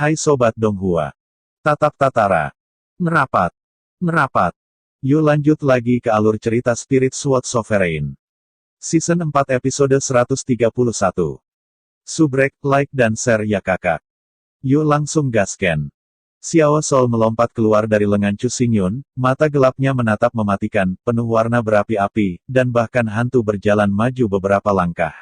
Hai Sobat Donghua. Tatap Tatara. Merapat. Merapat. Yuk lanjut lagi ke alur cerita Spirit Sword Sovereign. Season 4 episode 131. Subrek, like dan share ya kakak. Yuk langsung gasken. Xiao Sol melompat keluar dari lengan Chu Xingyun, mata gelapnya menatap mematikan, penuh warna berapi-api, dan bahkan hantu berjalan maju beberapa langkah.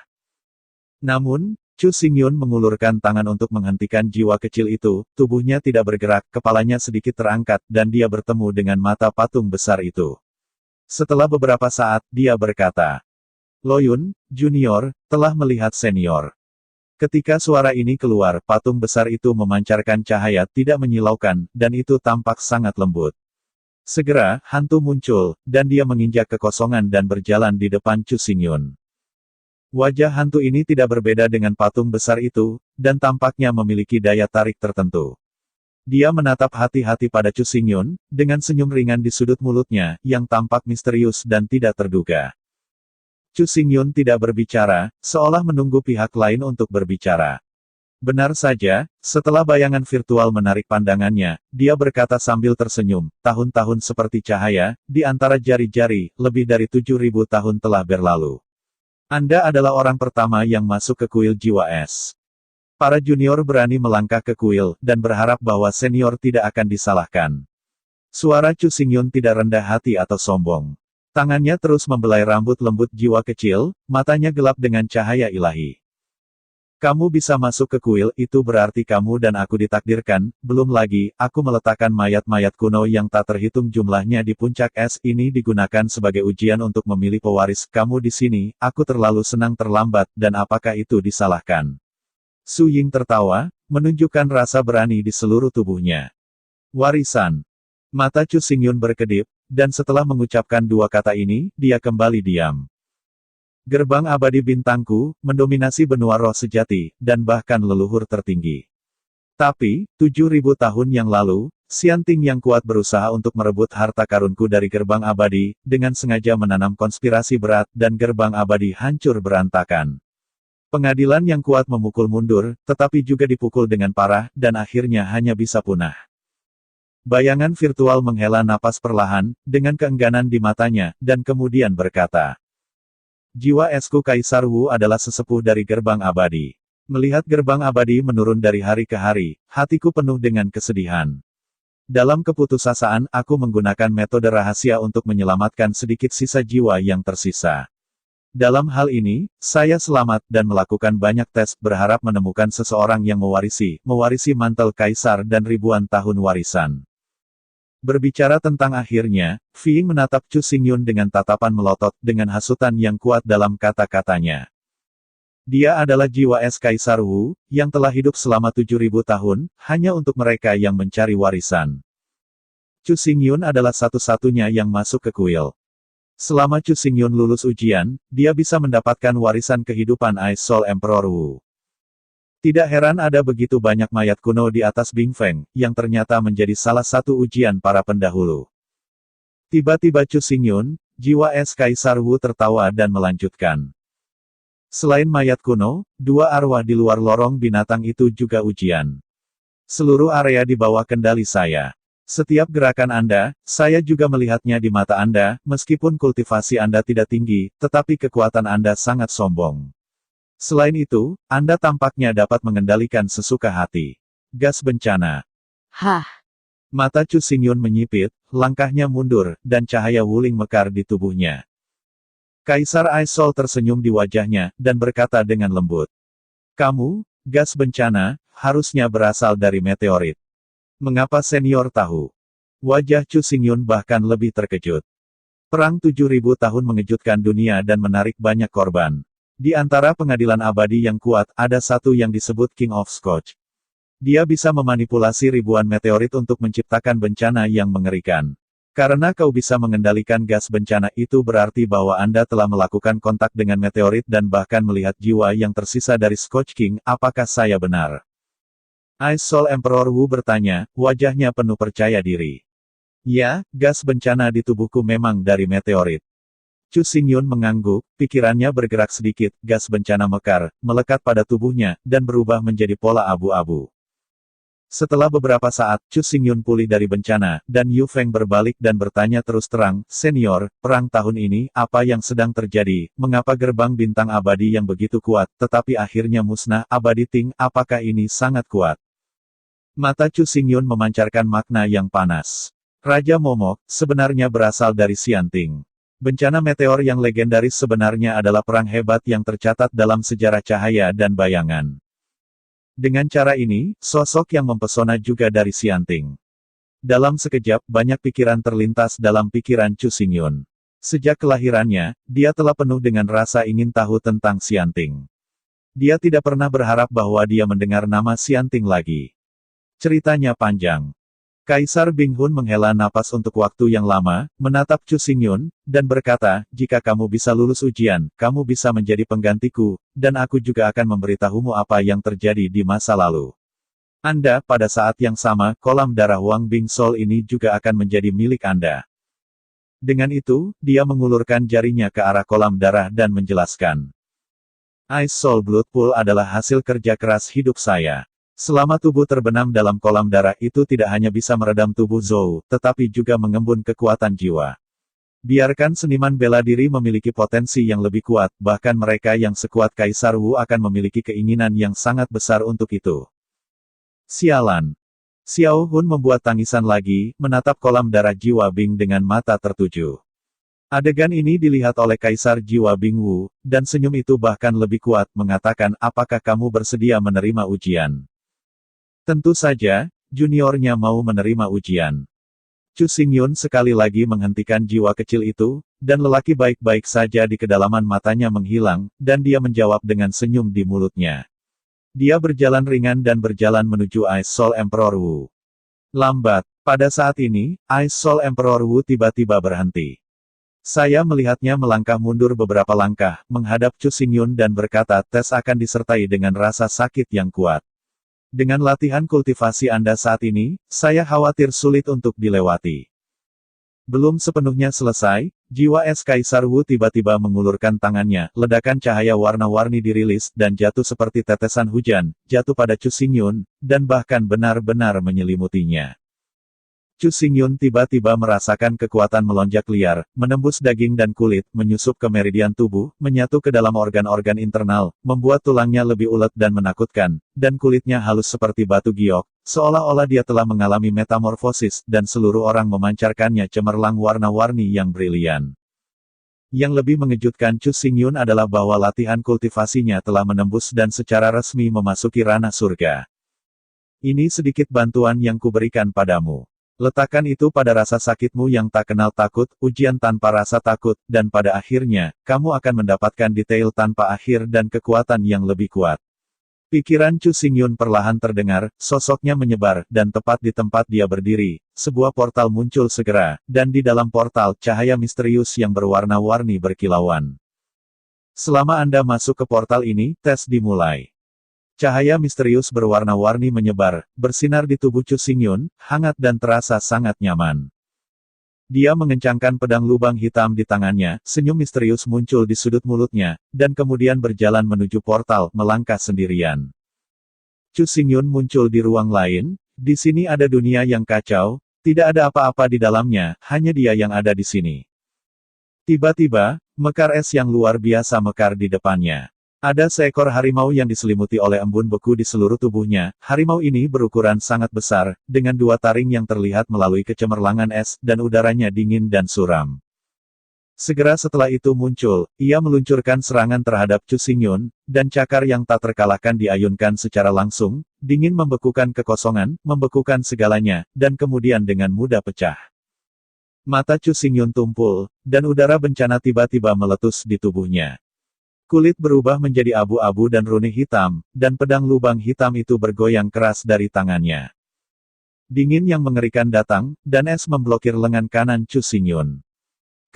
Namun, Chu Xingyun mengulurkan tangan untuk menghentikan jiwa kecil itu, tubuhnya tidak bergerak, kepalanya sedikit terangkat, dan dia bertemu dengan mata patung besar itu. Setelah beberapa saat, dia berkata, Loyun, Junior, telah melihat Senior. Ketika suara ini keluar, patung besar itu memancarkan cahaya tidak menyilaukan, dan itu tampak sangat lembut. Segera, hantu muncul, dan dia menginjak kekosongan dan berjalan di depan Chu Xingyun. Wajah hantu ini tidak berbeda dengan patung besar itu, dan tampaknya memiliki daya tarik tertentu. Dia menatap hati-hati pada Chu Xingyun, dengan senyum ringan di sudut mulutnya, yang tampak misterius dan tidak terduga. Chu Xingyun tidak berbicara, seolah menunggu pihak lain untuk berbicara. Benar saja, setelah bayangan virtual menarik pandangannya, dia berkata sambil tersenyum, tahun-tahun seperti cahaya, di antara jari-jari, lebih dari 7.000 tahun telah berlalu. Anda adalah orang pertama yang masuk ke kuil jiwa es. Para junior berani melangkah ke kuil, dan berharap bahwa senior tidak akan disalahkan. Suara Chu Xingyun tidak rendah hati atau sombong. Tangannya terus membelai rambut lembut jiwa kecil, matanya gelap dengan cahaya ilahi. Kamu bisa masuk ke kuil, itu berarti kamu dan aku ditakdirkan, belum lagi, aku meletakkan mayat-mayat kuno yang tak terhitung jumlahnya di puncak es, ini digunakan sebagai ujian untuk memilih pewaris, kamu di sini, aku terlalu senang terlambat, dan apakah itu disalahkan? Su Ying tertawa, menunjukkan rasa berani di seluruh tubuhnya. Warisan. Mata Chu Xingyun berkedip, dan setelah mengucapkan dua kata ini, dia kembali diam. Gerbang abadi bintangku, mendominasi benua roh sejati, dan bahkan leluhur tertinggi. Tapi, 7.000 tahun yang lalu, Xianting yang kuat berusaha untuk merebut harta karunku dari gerbang abadi, dengan sengaja menanam konspirasi berat, dan gerbang abadi hancur berantakan. Pengadilan yang kuat memukul mundur, tetapi juga dipukul dengan parah, dan akhirnya hanya bisa punah. Bayangan virtual menghela napas perlahan, dengan keengganan di matanya, dan kemudian berkata, Jiwa esku Kaisar Wu adalah sesepuh dari gerbang abadi. Melihat gerbang abadi menurun dari hari ke hari, hatiku penuh dengan kesedihan. Dalam keputusasaan, aku menggunakan metode rahasia untuk menyelamatkan sedikit sisa jiwa yang tersisa. Dalam hal ini, saya selamat dan melakukan banyak tes, berharap menemukan seseorang yang mewarisi mantel Kaisar dan ribuan tahun warisan. Berbicara tentang akhirnya, Fiying menatap Chu Xingyun dengan tatapan melotot, dengan hasutan yang kuat dalam kata-katanya. Dia adalah jiwa es Kaisar Wu, yang telah hidup selama 7.000 tahun, hanya untuk mereka yang mencari warisan. Chu Xingyun adalah satu-satunya yang masuk ke kuil. Selama Chu Xingyun lulus ujian, dia bisa mendapatkan warisan kehidupan Ice Soul Emperor Wu. Tidak heran ada begitu banyak mayat kuno di atas Bing Feng, yang ternyata menjadi salah satu ujian para pendahulu. Tiba-tiba Chu Xingyun, jiwa es Kaisar Wu tertawa dan melanjutkan. Selain mayat kuno, dua arwah di luar lorong binatang itu juga ujian. Seluruh area di bawah kendali saya. Setiap gerakan Anda, saya juga melihatnya di mata Anda, meskipun kultivasi Anda tidak tinggi, tetapi kekuatan Anda sangat sombong. Selain itu, Anda tampaknya dapat mengendalikan sesuka hati. Gas bencana. Hah, Mata Chu Xingyun menyipit, langkahnya mundur, dan cahaya wuling mekar di tubuhnya. Kaisar Ice Soul tersenyum di wajahnya, dan berkata dengan lembut. Kamu, gas bencana, harusnya berasal dari meteorit. Mengapa senior tahu? Wajah Chu Xingyun bahkan lebih terkejut. Perang 7.000 tahun mengejutkan dunia dan menarik banyak korban. Di antara pengadilan abadi yang kuat, ada satu yang disebut King of Scotch. Dia bisa memanipulasi ribuan meteorit untuk menciptakan bencana yang mengerikan. Karena kau bisa mengendalikan gas bencana itu berarti bahwa Anda telah melakukan kontak dengan meteorit dan bahkan melihat jiwa yang tersisa dari Scotch King, apakah saya benar? Ice Soul Emperor Wu bertanya, wajahnya penuh percaya diri. Ya, gas bencana di tubuhku memang dari meteorit. Chu Xingyun mengangguk, pikirannya bergerak sedikit, gas bencana mekar, melekat pada tubuhnya, dan berubah menjadi pola abu-abu. Setelah beberapa saat, Chu Xingyun pulih dari bencana, dan Yu Feng berbalik dan bertanya terus terang, "Senior, perang tahun ini, apa yang sedang terjadi? Mengapa gerbang bintang abadi yang begitu kuat, tetapi akhirnya musnah? Abadi Ting, apakah ini sangat kuat?" Mata Chu Xingyun memancarkan makna yang panas. Raja Momok, sebenarnya berasal dari Xianting. Bencana meteor yang legendaris sebenarnya adalah perang hebat yang tercatat dalam sejarah cahaya dan bayangan. Dengan cara ini, sosok yang mempesona juga dari Xianting. Dalam sekejap, banyak pikiran terlintas dalam pikiran Chu Xingyun. Sejak kelahirannya, dia telah penuh dengan rasa ingin tahu tentang Xianting. Dia tidak pernah berharap bahwa dia mendengar nama Xianting lagi. Ceritanya panjang. Kaisar Binghun menghela napas untuk waktu yang lama, menatap Chu Xingyun, dan berkata, "Jika kamu bisa lulus ujian, kamu bisa menjadi penggantiku, dan aku juga akan memberitahumu apa yang terjadi di masa lalu. Anda, pada saat yang sama, kolam darah Wang Bing Sol ini juga akan menjadi milik Anda." Dengan itu, dia mengulurkan jarinya ke arah kolam darah dan menjelaskan. "Ice Soul Blood Pool adalah hasil kerja keras hidup saya. Selama tubuh terbenam dalam kolam darah itu tidak hanya bisa meredam tubuh Zhou, tetapi juga mengembun kekuatan jiwa. Biarkan seniman bela diri memiliki potensi yang lebih kuat, bahkan mereka yang sekuat Kaisar Wu akan memiliki keinginan yang sangat besar untuk itu." Sialan. Xiao Hun membuat tangisan lagi, menatap kolam darah Jiwa Bing dengan mata tertuju. Adegan ini dilihat oleh Kaisar Jiwa Bing Wu, dan senyum itu bahkan lebih kuat, mengatakan, "Apakah kamu bersedia menerima ujian?" Tentu saja, juniornya mau menerima ujian. Chu Xingyun sekali lagi menghentikan jiwa kecil itu, dan lelaki baik-baik saja di kedalaman matanya menghilang, dan dia menjawab dengan senyum di mulutnya. Dia berjalan ringan dan berjalan menuju Ice Soul Emperor Wu. Lambat, pada saat ini, Ice Soul Emperor Wu tiba-tiba berhenti. Saya melihatnya melangkah mundur beberapa langkah, menghadap Chu Xingyun dan berkata, "Tes akan disertai dengan rasa sakit yang kuat. Dengan latihan kultivasi Anda saat ini, saya khawatir sulit untuk dilewati." Belum sepenuhnya selesai, jiwa es Kaisar Wu tiba-tiba mengulurkan tangannya, ledakan cahaya warna-warni dirilis, dan jatuh seperti tetesan hujan, jatuh pada Chu Xingyun, dan bahkan benar-benar menyelimutinya. Chu Xingyun tiba-tiba merasakan kekuatan melonjak liar, menembus daging dan kulit, menyusup ke meridian tubuh, menyatu ke dalam organ-organ internal, membuat tulangnya lebih ulet dan menakutkan, dan kulitnya halus seperti batu giok, seolah-olah dia telah mengalami metamorfosis, dan seluruh orang memancarkannya cemerlang warna-warni yang brilian. Yang lebih mengejutkan Chu Xingyun adalah bahwa latihan kultivasinya telah menembus dan secara resmi memasuki ranah surga. "Ini sedikit bantuan yang kuberikan padamu. Letakkan itu pada rasa sakitmu yang tak kenal takut, ujian tanpa rasa takut, dan pada akhirnya, kamu akan mendapatkan detail tanpa akhir dan kekuatan yang lebih kuat." Pikiran Chu Xingyun perlahan terdengar, sosoknya menyebar, dan tepat di tempat dia berdiri, sebuah portal muncul segera, dan di dalam portal, cahaya misterius yang berwarna-warni berkilauan. "Selama Anda masuk ke portal ini, tes dimulai." Cahaya misterius berwarna-warni menyebar, bersinar di tubuh Chu Xingyun, hangat dan terasa sangat nyaman. Dia mengencangkan pedang lubang hitam di tangannya, senyum misterius muncul di sudut mulutnya, dan kemudian berjalan menuju portal, melangkah sendirian. Chu Xingyun muncul di ruang lain, di sini ada dunia yang kacau, tidak ada apa-apa di dalamnya, hanya dia yang ada di sini. Tiba-tiba, mekar es yang luar biasa mekar di depannya. Ada seekor harimau yang diselimuti oleh embun beku di seluruh tubuhnya. Harimau ini berukuran sangat besar, dengan dua taring yang terlihat melalui kecemerlangan es, dan udaranya dingin dan suram. Segera setelah itu muncul, ia meluncurkan serangan terhadap Chu Xingyun, dan cakar yang tak terkalahkan diayunkan secara langsung, dingin membekukan kekosongan, membekukan segalanya, dan kemudian dengan mudah pecah. Mata Chu Xingyun tumpul, dan udara bencana tiba-tiba meletus di tubuhnya. Kulit berubah menjadi abu-abu dan runih hitam, dan pedang lubang hitam itu bergoyang keras dari tangannya. Dingin yang mengerikan datang, dan es memblokir lengan kanan Chu Xingyun.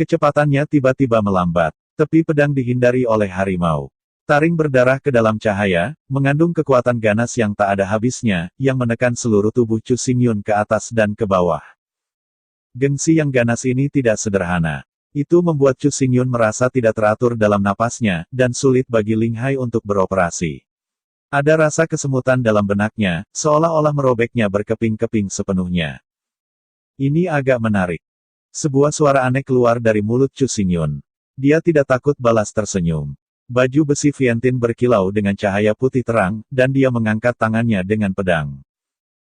Kecepatannya tiba-tiba melambat. Tepi pedang dihindari oleh harimau. Taring berdarah ke dalam cahaya, mengandung kekuatan ganas yang tak ada habisnya, yang menekan seluruh tubuh Chu Xingyun ke atas dan ke bawah. Gengsi yang ganas ini tidak sederhana. Itu membuat Chu Xingyun merasa tidak teratur dalam napasnya, dan sulit bagi Ling Hai untuk beroperasi. Ada rasa kesemutan dalam benaknya, seolah-olah merobeknya berkeping-keping sepenuhnya. Ini agak menarik. Sebuah suara aneh keluar dari mulut Chu Xingyun. Dia tidak takut balas tersenyum. Baju besi Viantin berkilau dengan cahaya putih terang, dan dia mengangkat tangannya dengan pedang.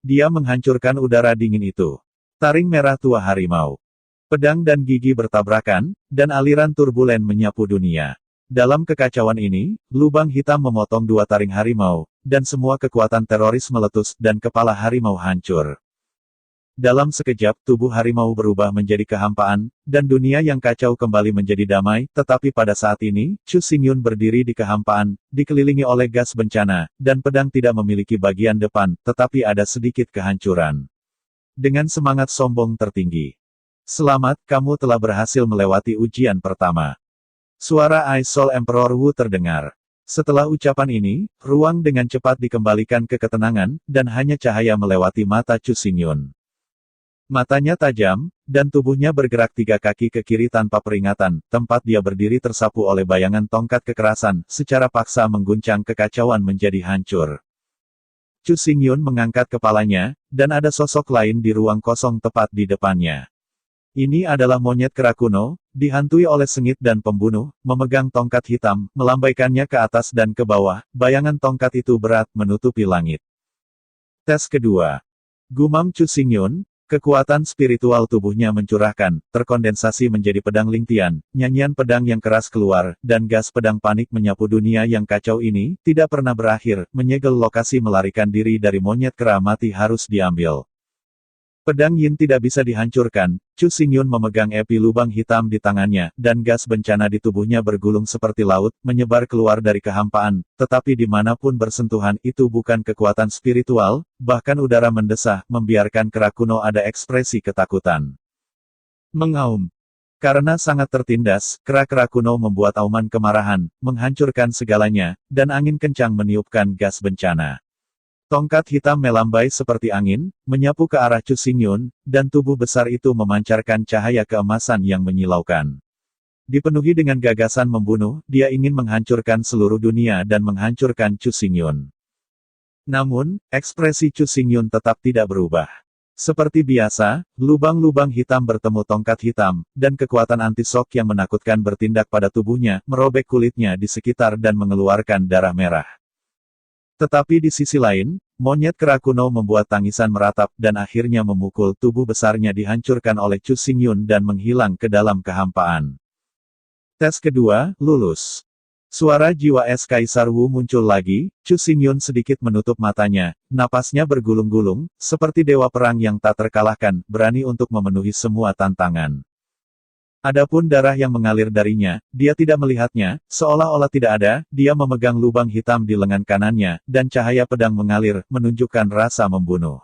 Dia menghancurkan udara dingin itu. Taring merah tua harimau. Pedang dan gigi bertabrakan, dan aliran turbulen menyapu dunia. Dalam kekacauan ini, lubang hitam memotong dua taring harimau, dan semua kekuatan teroris meletus dan kepala harimau hancur. Dalam sekejap, tubuh harimau berubah menjadi kehampaan, dan dunia yang kacau kembali menjadi damai, tetapi pada saat ini, Chu Xingyun berdiri di kehampaan, dikelilingi oleh gas bencana, dan pedang tidak memiliki bagian depan, tetapi ada sedikit kehancuran. Dengan semangat sombong tertinggi. Selamat, kamu telah berhasil melewati ujian pertama. Suara Ice Soul Emperor Wu terdengar. Setelah ucapan ini, ruang dengan cepat dikembalikan ke ketenangan, dan hanya cahaya melewati mata Chu Xingyun. Matanya tajam, dan tubuhnya bergerak 3 kaki ke kiri tanpa peringatan, tempat dia berdiri tersapu oleh bayangan tongkat kekerasan, secara paksa mengguncang kekacauan menjadi hancur. Chu Xingyun mengangkat kepalanya, dan ada sosok lain di ruang kosong tepat di depannya. Ini adalah monyet kera kuno, dihantui oleh sengit dan pembunuh, memegang tongkat hitam, melambaikannya ke atas dan ke bawah, bayangan tongkat itu berat menutupi langit. Tes kedua. Gumam Chu Xingyun, kekuatan spiritual tubuhnya mencurahkan, terkondensasi menjadi pedang Lingtian, nyanyian pedang yang keras keluar, dan gas pedang panik menyapu dunia yang kacau ini, tidak pernah berakhir, menyegel lokasi melarikan diri dari monyet kera mati harus diambil. Pedang Yin tidak bisa dihancurkan, Chu Xingyun memegang epi lubang hitam di tangannya, dan gas bencana di tubuhnya bergulung seperti laut, menyebar keluar dari kehampaan, tetapi dimanapun bersentuhan itu bukan kekuatan spiritual, bahkan udara mendesah, membiarkan kera kuno ada ekspresi ketakutan. Mengaum. Karena sangat tertindas, kera-kera kuno membuat auman kemarahan, menghancurkan segalanya, dan angin kencang meniupkan gas bencana. Tongkat hitam melambai seperti angin, menyapu ke arah Chu Xingyun, dan tubuh besar itu memancarkan cahaya keemasan yang menyilaukan. Dipenuhi dengan gagasan membunuh, dia ingin menghancurkan seluruh dunia dan menghancurkan Chu Xingyun. Namun, ekspresi Chu Xingyun tetap tidak berubah. Seperti biasa, lubang-lubang hitam bertemu tongkat hitam, dan kekuatan anti-shock yang menakutkan bertindak pada tubuhnya, merobek kulitnya di sekitar dan mengeluarkan darah merah. Tetapi di sisi lain, monyet kera kuno membuat tangisan meratap dan akhirnya memukul tubuh besarnya dihancurkan oleh Chu Xingyun dan menghilang ke dalam kehampaan. Tes kedua, lulus. Suara jiwa es Kaisar Wu muncul lagi, Chu Xingyun sedikit menutup matanya, napasnya bergulung-gulung, seperti dewa perang yang tak terkalahkan, berani untuk memenuhi semua tantangan. Adapun darah yang mengalir darinya, dia tidak melihatnya, seolah-olah tidak ada, dia memegang lubang hitam di lengan kanannya, dan cahaya pedang mengalir, menunjukkan rasa membunuh.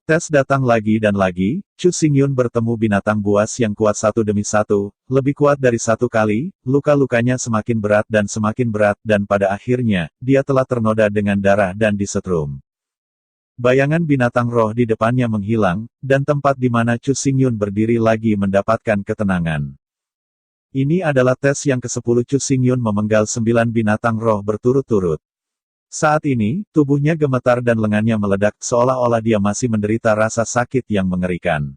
Tes datang lagi dan lagi, Chu Xingyun bertemu binatang buas yang kuat satu demi satu, lebih kuat dari satu kali, luka-lukanya semakin berat, dan pada akhirnya, dia telah ternoda dengan darah dan disetrum. Bayangan binatang roh di depannya menghilang, dan tempat di mana Chu Xingyun berdiri lagi mendapatkan ketenangan. Ini adalah tes yang ke-10 Chu Xingyun memenggal 9 binatang roh berturut-turut. Saat ini, tubuhnya gemetar dan lengannya meledak, seolah-olah dia masih menderita rasa sakit yang mengerikan.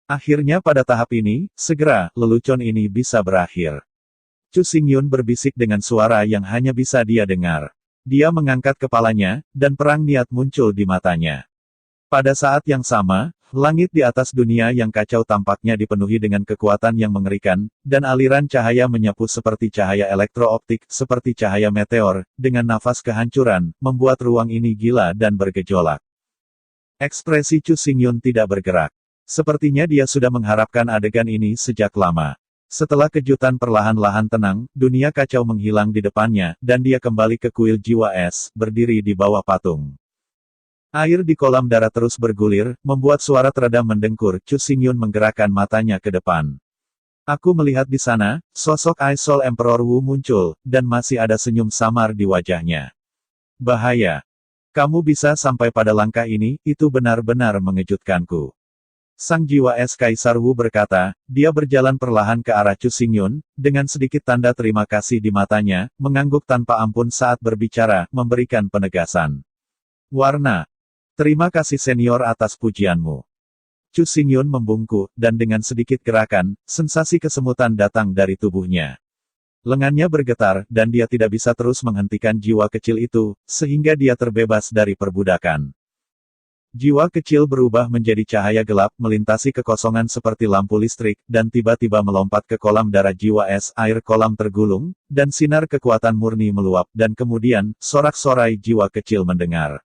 Akhirnya pada tahap ini, segera, lelucon ini bisa berakhir. Chu Xingyun berbisik dengan suara yang hanya bisa dia dengar. Dia mengangkat kepalanya, dan perang niat muncul di matanya. Pada saat yang sama, langit di atas dunia yang kacau tampaknya dipenuhi dengan kekuatan yang mengerikan, dan aliran cahaya menyapu seperti cahaya elektrooptik, seperti cahaya meteor, dengan nafas kehancuran, membuat ruang ini gila dan bergejolak. Ekspresi Chu Xingyun tidak bergerak. Sepertinya dia sudah mengharapkan adegan ini sejak lama. Setelah kejutan perlahan-lahan tenang, dunia kacau menghilang di depannya, dan dia kembali ke kuil jiwa es, berdiri di bawah patung. Air di kolam darah terus bergulir, membuat suara teredam mendengkur. Chu Xingyun menggerakkan matanya ke depan. Aku melihat di sana, sosok Ice Soul Emperor Wu muncul, dan masih ada senyum samar di wajahnya. Bahaya. Kamu bisa sampai pada langkah ini, itu benar-benar mengejutkanku. Sang jiwa es Kaisar Wu berkata, dia berjalan perlahan ke arah Chu Xingyun, dengan sedikit tanda terima kasih di matanya, mengangguk tanpa ampun saat berbicara, memberikan penegasan. Warna. Terima kasih senior atas pujianmu. Chu Xingyun membungkuk, dan dengan sedikit gerakan, sensasi kesemutan datang dari tubuhnya. Lengannya bergetar, dan dia tidak bisa terus menghentikan jiwa kecil itu, sehingga dia terbebas dari perbudakan. Jiwa kecil berubah menjadi cahaya gelap, melintasi kekosongan seperti lampu listrik, dan tiba-tiba melompat ke kolam darah jiwa es, air kolam tergulung, dan sinar kekuatan murni meluap, dan kemudian, sorak-sorai jiwa kecil mendengar.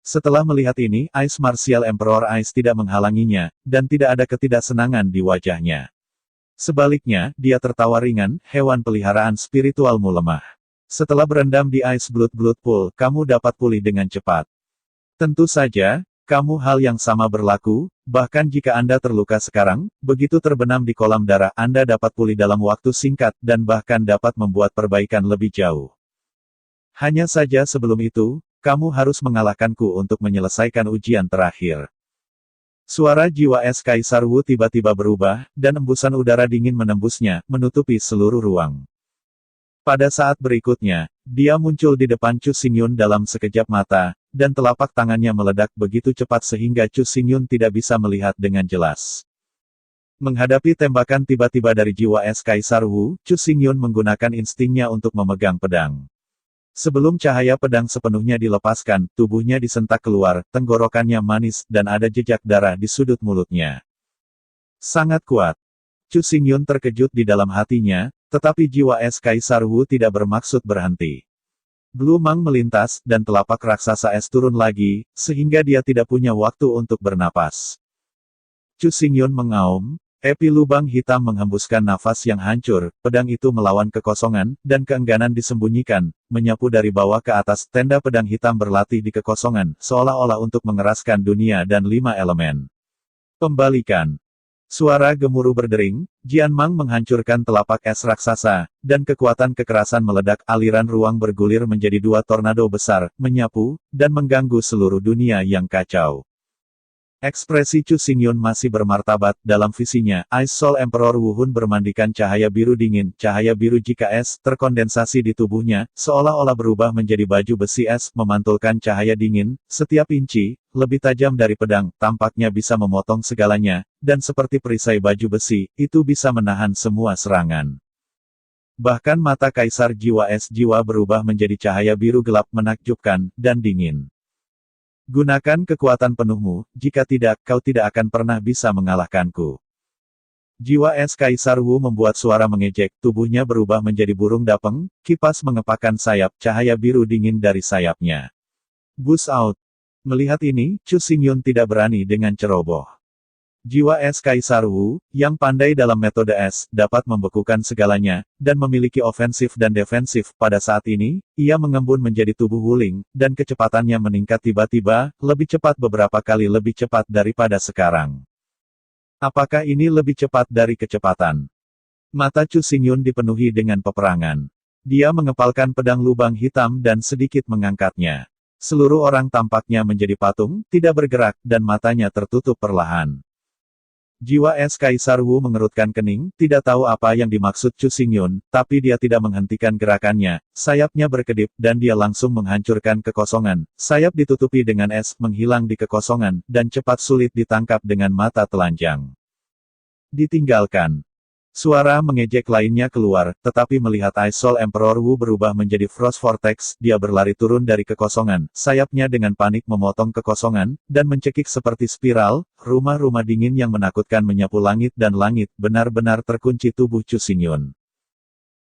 Setelah melihat ini, Ice Martial Emperor Ice tidak menghalanginya, dan tidak ada ketidaksenangan di wajahnya. Sebaliknya, dia tertawa ringan, hewan peliharaan spiritualmu lemah. Setelah berendam di Ice Blood Pool, kamu dapat pulih dengan cepat. Tentu saja, kamu hal yang sama berlaku, bahkan jika Anda terluka sekarang, begitu terbenam di kolam darah Anda dapat pulih dalam waktu singkat, dan bahkan dapat membuat perbaikan lebih jauh. Hanya saja sebelum itu, kamu harus mengalahkanku untuk menyelesaikan ujian terakhir. Suara jiwa es Kaisar Wu tiba-tiba berubah, dan embusan udara dingin menembusnya, menutupi seluruh ruang. Pada saat berikutnya, dia muncul di depan Chu Xingyun dalam sekejap mata, dan telapak tangannya meledak begitu cepat sehingga Chu Xingyun tidak bisa melihat dengan jelas. Menghadapi tembakan tiba-tiba dari jiwa es Kaisar Wu, Chu Xingyun menggunakan instingnya untuk memegang pedang. Sebelum cahaya pedang sepenuhnya dilepaskan, tubuhnya disentak keluar, tenggorokannya manis, dan ada jejak darah di sudut mulutnya. Sangat kuat. Chu Xingyun terkejut di dalam hatinya, tetapi jiwa es Kaisar Wu tidak bermaksud berhenti. Blue Mang melintas, dan telapak raksasa es turun lagi, sehingga dia tidak punya waktu untuk bernapas. Chu Xingyun mengaum, api lubang hitam menghembuskan nafas yang hancur, pedang itu melawan kekosongan, dan keengganan disembunyikan, menyapu dari bawah ke atas, tenda pedang hitam berlatih di kekosongan, seolah-olah untuk mengeraskan dunia dan 5 elemen. Pembalikan. Suara gemuruh berdering, Jian Mang menghancurkan telapak es raksasa, dan kekuatan kekerasan meledak, aliran ruang bergulir menjadi 2 tornado besar, menyapu, dan mengganggu seluruh dunia yang kacau. Ekspresi Chu Xingyun masih bermartabat, dalam visinya, Ice Soul Emperor Wu Hun bermandikan cahaya biru dingin, cahaya biru jika es, terkondensasi di tubuhnya, seolah-olah berubah menjadi baju besi es, memantulkan cahaya dingin, setiap inci, lebih tajam dari pedang, tampaknya bisa memotong segalanya, dan seperti perisai baju besi, itu bisa menahan semua serangan. Bahkan mata Kaisar Jiwa Es Jiwa berubah menjadi cahaya biru gelap menakjubkan, dan dingin. Gunakan kekuatan penuhmu, jika tidak, kau tidak akan pernah bisa mengalahkanku. Jiwa es Kaisar Wu membuat suara mengejek, tubuhnya berubah menjadi burung dapeng, kipas mengepakkan sayap, cahaya biru dingin dari sayapnya. Buzz out. Melihat ini, Chu Xingyun tidak berani dengan ceroboh. Jiwa es Kaisar Wu, yang pandai dalam metode es, dapat membekukan segalanya, dan memiliki ofensif dan defensif. Pada saat ini, ia mengembun menjadi tubuh Wuling, dan kecepatannya meningkat tiba-tiba, lebih cepat beberapa kali lebih cepat daripada sekarang. Apakah ini lebih cepat dari kecepatan? Mata Chu Xingyun dipenuhi dengan peperangan. Dia mengepalkan pedang lubang hitam dan sedikit mengangkatnya. Seluruh orang tampaknya menjadi patung, tidak bergerak, dan matanya tertutup perlahan. Jiwa es Kaisar Wu mengerutkan kening, tidak tahu apa yang dimaksud Chu Xingyun, tapi dia tidak menghentikan gerakannya, sayapnya berkedip, dan dia langsung menghancurkan kekosongan, sayap ditutupi dengan es, menghilang di kekosongan, dan cepat sulit ditangkap dengan mata telanjang. Ditinggalkan. Suara mengejek lainnya keluar, tetapi melihat Ice Soul Emperor Wu berubah menjadi Frost Vortex, dia berlari turun dari kekosongan, sayapnya dengan panik memotong kekosongan, dan mencekik seperti spiral, rumah-rumah dingin yang menakutkan menyapu langit dan langit, benar-benar terkunci tubuh Chu Xingyun.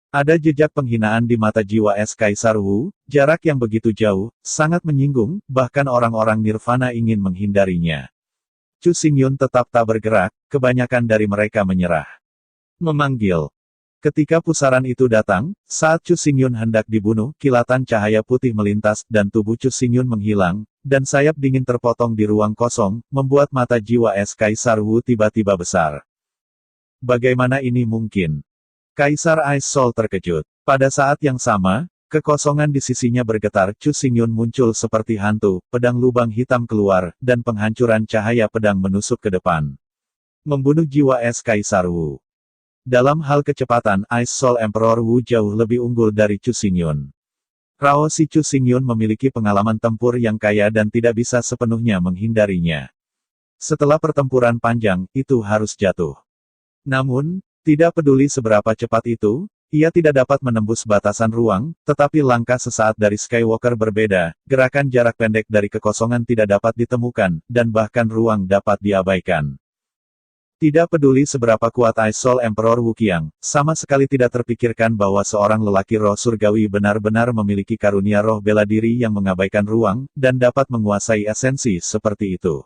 Ada jejak penghinaan di mata jiwa es Kaisar Wu, jarak yang begitu jauh, sangat menyinggung, bahkan orang-orang Nirvana ingin menghindarinya. Chu Xingyun tetap tak bergerak, kebanyakan dari mereka menyerah. Memanggil. Ketika pusaran itu datang, saat Chu Xingyun hendak dibunuh, kilatan cahaya putih melintas, dan tubuh Chu Xingyun menghilang, dan sayap dingin terpotong di ruang kosong, membuat mata jiwa es Kaisar Wu tiba-tiba besar. Bagaimana ini mungkin? Kaisar Ice Soul terkejut. Pada saat yang sama, Kekosongan di sisinya bergetar, Chu Xingyun muncul seperti hantu, pedang lubang hitam keluar, dan penghancuran cahaya pedang menusuk ke depan. Membunuh jiwa es Kaisar Wu. Dalam hal kecepatan, Ice Soul Emperor Wu jauh lebih unggul dari Chu Xingyun. Rao si Chu Xingyun memiliki pengalaman tempur yang kaya dan tidak bisa sepenuhnya menghindarinya. Setelah pertempuran panjang, itu harus jatuh. Namun, tidak peduli seberapa cepat itu, ia tidak dapat menembus batasan ruang, tetapi langkah sesaat dari Skywalker berbeda, gerakan jarak pendek dari kekosongan tidak dapat ditemukan, dan bahkan ruang dapat diabaikan. Tidak peduli seberapa kuat Ice Soul Emperor Wu Qiang, sama sekali tidak terpikirkan bahwa seorang lelaki roh surgawi benar-benar memiliki karunia roh bela diri yang mengabaikan ruang, dan dapat menguasai esensi seperti itu.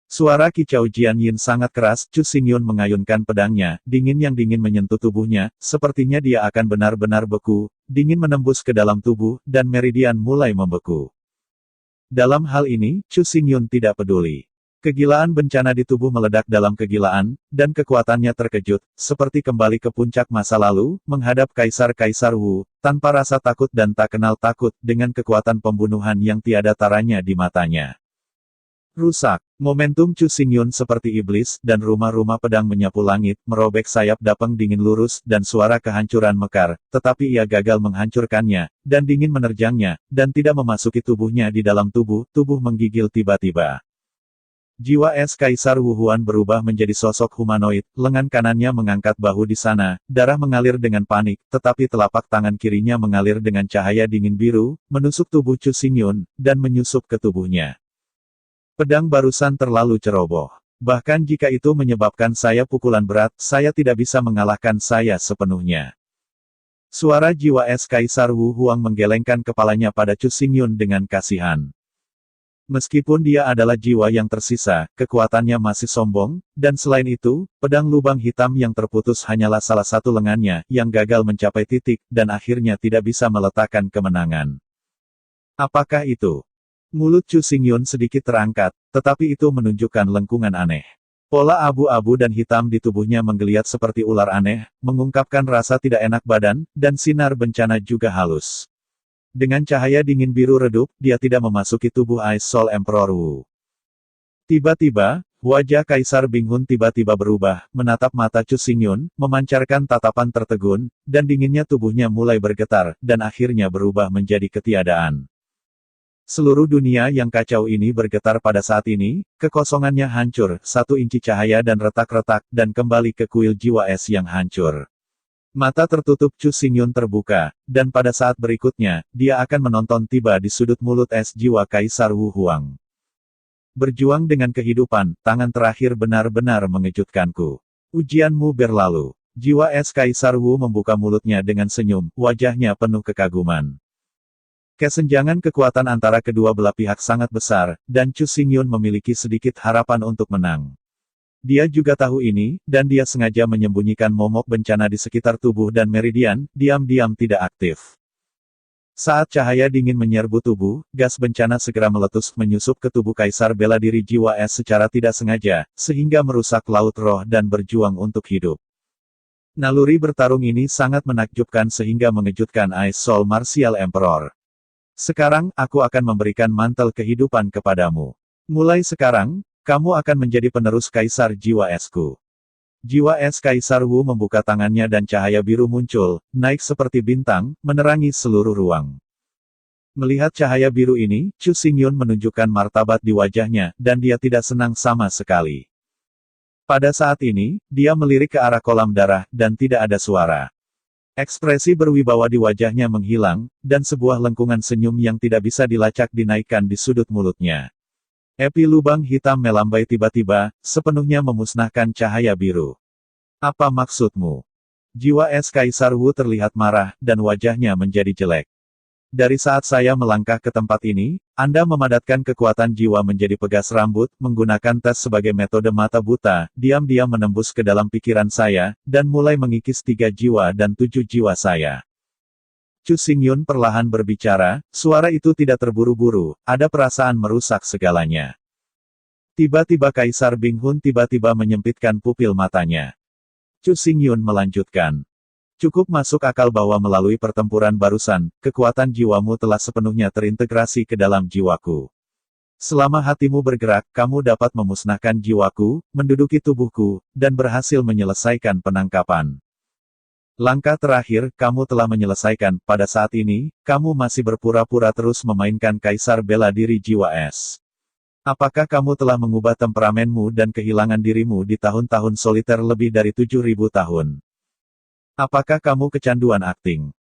Suara kicau Jian Yin sangat keras, Chu Xingyun mengayunkan pedangnya, dingin yang dingin menyentuh tubuhnya, sepertinya dia akan benar-benar beku, dingin menembus ke dalam tubuh, dan meridian mulai membeku. Dalam hal ini, Chu Xingyun tidak peduli. Kegilaan bencana di tubuh meledak dalam kegilaan, dan kekuatannya terkejut, seperti kembali ke puncak masa lalu, menghadap Kaisar-Kaisar Wu, tanpa rasa takut dan tak kenal takut, dengan kekuatan pembunuhan yang tiada taranya di matanya. Rusak. Momentum Chu Xingyun seperti iblis, dan rumah-rumah pedang menyapu langit, merobek sayap dapeng dingin lurus, dan suara kehancuran mekar, tetapi ia gagal menghancurkannya, dan dingin menerjangnya, dan tidak memasuki tubuhnya di dalam tubuh menggigil tiba-tiba. Jiwa es Kaisar Wu Huan berubah menjadi sosok humanoid, lengan kanannya mengangkat bahu di sana, darah mengalir dengan panik, tetapi telapak tangan kirinya mengalir dengan cahaya dingin biru, menusuk tubuh Chu Xingyun, dan menyusup ke tubuhnya. Pedang barusan terlalu ceroboh. Bahkan jika itu menyebabkan saya pukulan berat, saya tidak bisa mengalahkan saya sepenuhnya. Suara jiwa es Kaisar Wu Huang menggelengkan kepalanya pada Chu Xingyun dengan kasihan. Meskipun dia adalah jiwa yang tersisa, kekuatannya masih sombong, dan selain itu, pedang lubang hitam yang terputus hanyalah salah satu lengannya, yang gagal mencapai titik, dan akhirnya tidak bisa meletakkan kemenangan. Apakah itu? Mulut Chu Xingyun sedikit terangkat, tetapi itu menunjukkan lengkungan aneh. Pola abu-abu dan hitam di tubuhnya menggeliat seperti ular aneh, mengungkapkan rasa tidak enak badan, dan sinar bencana juga halus. Dengan cahaya dingin biru redup, dia tidak memasuki tubuh Ice Soul Emperor Wu. Tiba-tiba, wajah Kaisar Binghun tiba-tiba berubah, menatap mata Chu Xingyun, memancarkan tatapan tertegun, dan dinginnya tubuhnya mulai bergetar, dan akhirnya berubah menjadi ketiadaan. Seluruh dunia yang kacau ini bergetar pada saat ini, kekosongannya hancur, 1 inci cahaya dan retak-retak, dan kembali ke kuil jiwa es yang hancur. Mata tertutup Chu Xingyun terbuka, dan pada saat berikutnya, dia akan menonton tiba di sudut mulut es jiwa Kaisar Wu Huang. Berjuang dengan kehidupan, tangan terakhir benar-benar mengejutkanku. Ujianmu berlalu. Jiwa es Kaisar Wu membuka mulutnya dengan senyum, wajahnya penuh kekaguman. Kesenjangan kekuatan antara kedua belah pihak sangat besar, dan Chu Xingyun memiliki sedikit harapan untuk menang. Dia juga tahu ini, dan dia sengaja menyembunyikan momok bencana di sekitar tubuh dan meridian, diam-diam tidak aktif. Saat cahaya dingin menyerbu tubuh, gas bencana segera meletus menyusup ke tubuh Kaisar bela diri jiwa es secara tidak sengaja, sehingga merusak laut roh dan berjuang untuk hidup. Naluri bertarung ini sangat menakjubkan sehingga mengejutkan Ice Soul Martial Emperor. Sekarang, aku akan memberikan mantel kehidupan kepadamu. Mulai sekarang, kamu akan menjadi penerus Kaisar jiwa esku. Jiwa es Kaisar Wu membuka tangannya dan cahaya biru muncul, naik seperti bintang, menerangi seluruh ruang. Melihat cahaya biru ini, Chu Xingyun menunjukkan martabat di wajahnya, dan dia tidak senang sama sekali. Pada saat ini, dia melirik ke arah kolam darah, dan tidak ada suara. Ekspresi berwibawa di wajahnya menghilang, dan sebuah lengkungan senyum yang tidak bisa dilacak dinaikkan di sudut mulutnya. Epi lubang hitam melambai tiba-tiba, sepenuhnya memusnahkan cahaya biru. Apa maksudmu? Jiwa es Kaisar Wu terlihat marah, dan wajahnya menjadi jelek. Dari saat saya melangkah ke tempat ini, Anda memadatkan kekuatan jiwa menjadi pegas rambut, menggunakan tes sebagai metode mata buta, diam-diam menembus ke dalam pikiran saya, dan mulai mengikis 3 jiwa dan 7 jiwa saya. Chu Xingyun perlahan berbicara, suara itu tidak terburu-buru, ada perasaan merusak segalanya. Tiba-tiba Kaisar Binghun tiba-tiba menyempitkan pupil matanya. Chu Xingyun melanjutkan. Cukup masuk akal bahwa melalui pertempuran barusan, kekuatan jiwamu telah sepenuhnya terintegrasi ke dalam jiwaku. Selama hatimu bergerak, kamu dapat memusnahkan jiwaku, menduduki tubuhku, dan berhasil menyelesaikan penangkapan. Langkah terakhir, kamu telah menyelesaikan. Pada saat ini, kamu masih berpura-pura terus memainkan kaisar bela diri jiwa es. Apakah kamu telah mengubah temperamenmu dan kehilangan dirimu di tahun-tahun soliter lebih dari 7.000 tahun? Apakah kamu kecanduan akting?